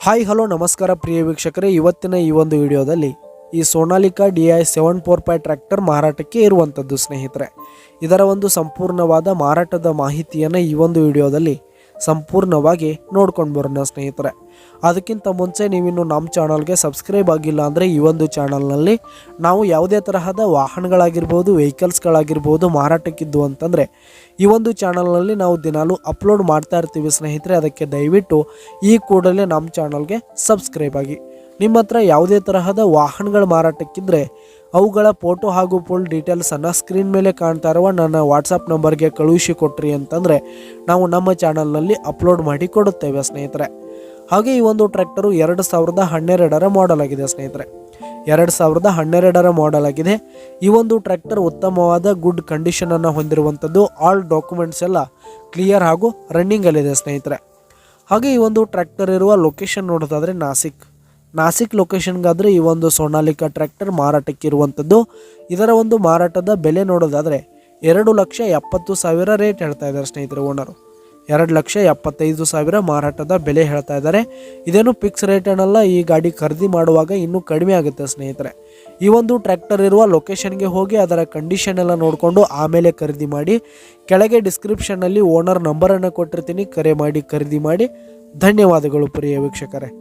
Hi hello ನಮಸ್ಕಾರ ಪ್ರಿಯ ವೀಕ್ಷಕರೇ, ಇವತ್ತಿನ ಈ ಒಂದು ವಿಡಿಯೋದಲ್ಲಿ ಈ ಸೋನಾಲಿಕಾ DI 745 ಟ್ರ್ಯಾಕ್ಟರ್ ಮಾರಾಟಕ್ಕೆ ಇರುವಂಥದ್ದು ಸ್ನೇಹಿತರೆ. ಇದರ ಒಂದು ಸಂಪೂರ್ಣವಾದ ಮಾರಾಟದ ಮಾಹಿತಿಯನ್ನು ಈ ಒಂದು ವಿಡಿಯೋದಲ್ಲಿ ಸಂಪೂರ್ಣವಾಗಿ ನೋಡ್ಕೊಂಡು ಬರೋಣ ಸ್ನೇಹಿತರೆ. ಅದಕ್ಕಿಂತ ಮುಂಚೆ ನೀವಿನ್ನು ನಮ್ಮ ಚಾನಲ್ಗೆ ಸಬ್ಸ್ಕ್ರೈಬ್ ಆಗಿಲ್ಲ ಅಂದರೆ ಈ ಒಂದು ಚಾನಲ್ನಲ್ಲಿ ನಾವು ಯಾವುದೇ ತರಹದ ವಾಹನಗಳಾಗಿರ್ಬೋದು, ವೆಹಿಕಲ್ಸ್ಗಳಾಗಿರ್ಬೋದು ಮಾರಾಟಕ್ಕಿದ್ದು ಅಂತಂದರೆ ಈ ಒಂದು ಚಾನಲ್ನಲ್ಲಿ ನಾವು ದಿನಾಲೂ ಅಪ್ಲೋಡ್ ಮಾಡ್ತಾ ಇರ್ತೀವಿ ಸ್ನೇಹಿತರೆ. ಅದಕ್ಕೆ ದಯವಿಟ್ಟು ಈ ಕೂಡಲೇ ನಮ್ಮ ಚಾನಲ್ಗೆ ಸಬ್ಸ್ಕ್ರೈಬ್ ಆಗಿ. ನಿಮ್ಮ ಹತ್ರ ಯಾವುದೇ ತರಹದ ವಾಹನಗಳ ಮಾರಾಟಕ್ಕಿದ್ರೆ ಅವುಗಳ ಫೋಟೋ ಹಾಗೂ ಫುಲ್ ಡೀಟೇಲ್ಸನ್ನು ಸ್ಕ್ರೀನ್ ಮೇಲೆ ಕಾಣ್ತಾ ಇರುವ ನನ್ನ ವಾಟ್ಸಪ್ ನಂಬರ್ಗೆ ಕಳುಹಿಸಿ ಕೊಟ್ರಿ ಅಂತಂದರೆ ನಾವು ನಮ್ಮ ಚಾನಲ್ನಲ್ಲಿ ಅಪ್ಲೋಡ್ ಮಾಡಿ ಕೊಡುತ್ತೇವೆ ಸ್ನೇಹಿತರೆ. ಹಾಗೆ ಈ ಒಂದು ಟ್ರ್ಯಾಕ್ಟರು 2012ರ ಮಾಡೆಲ್ ಆಗಿದೆ ಸ್ನೇಹಿತರೆ. 2012ರ ಮಾಡೆಲ್ ಆಗಿದೆ. ಈ ಒಂದು ಟ್ರ್ಯಾಕ್ಟರ್ ಉತ್ತಮವಾದ ಗುಡ್ ಕಂಡೀಷನನ್ನು ಹೊಂದಿರುವಂಥದ್ದು. ಆಲ್ ಡಾಕ್ಯುಮೆಂಟ್ಸ್ ಎಲ್ಲ ಕ್ಲಿಯರ್ ಹಾಗೂ ರನ್ನಿಂಗಲ್ಲಿದೆ ಸ್ನೇಹಿತರೆ. ಹಾಗೆ ಈ ಒಂದು ಟ್ರ್ಯಾಕ್ಟರ್ ಇರುವ ಲೊಕೇಶನ್ ನೋಡೋದಾದರೆ ನಾಸಿಕ್ ಲೊಕೇಶನ್ಗಾದರೆ ಈ ಒಂದು ಸೋನಾಲಿಕಾ ಟ್ರ್ಯಾಕ್ಟರ್ ಮಾರಾಟಕ್ಕೆ ಇರುವಂಥದ್ದು. ಇದರ ಒಂದು ಮಾರಾಟದ ಬೆಲೆ ನೋಡೋದಾದರೆ 2,70,000 ರೇಟ್ ಹೇಳ್ತಾ ಇದ್ದಾರೆ ಸ್ನೇಹಿತರೆ. ಓನರು 2,75,000 ಮಾರಾಟದ ಬೆಲೆ ಹೇಳ್ತಾ ಇದ್ದಾರೆ. ಇದೇನು ಫಿಕ್ಸ್ ರೇಟ್ ಏನಲ್ಲ, ಈ ಗಾಡಿ ಖರೀದಿ ಮಾಡುವಾಗ ಇನ್ನೂ ಕಡಿಮೆ ಆಗುತ್ತೆ ಸ್ನೇಹಿತರೆ. ಈ ಒಂದು ಟ್ರ್ಯಾಕ್ಟರ್ ಇರುವ ಲೊಕೇಶನ್ಗೆ ಹೋಗಿ ಅದರ ಕಂಡೀಷನ್ ಎಲ್ಲ ನೋಡಿಕೊಂಡು ಆಮೇಲೆ ಖರೀದಿ ಮಾಡಿ. ಕೆಳಗೆ ಡಿಸ್ಕ್ರಿಪ್ಷನ್ನಲ್ಲಿ ಓನರ್ ನಂಬರನ್ನು ಕೊಟ್ಟಿರ್ತೀನಿ, ಕರೆ ಮಾಡಿ ಖರೀದಿ ಮಾಡಿ. ಧನ್ಯವಾದಗಳು ಪ್ರಿಯ ವೀಕ್ಷಕರೇ.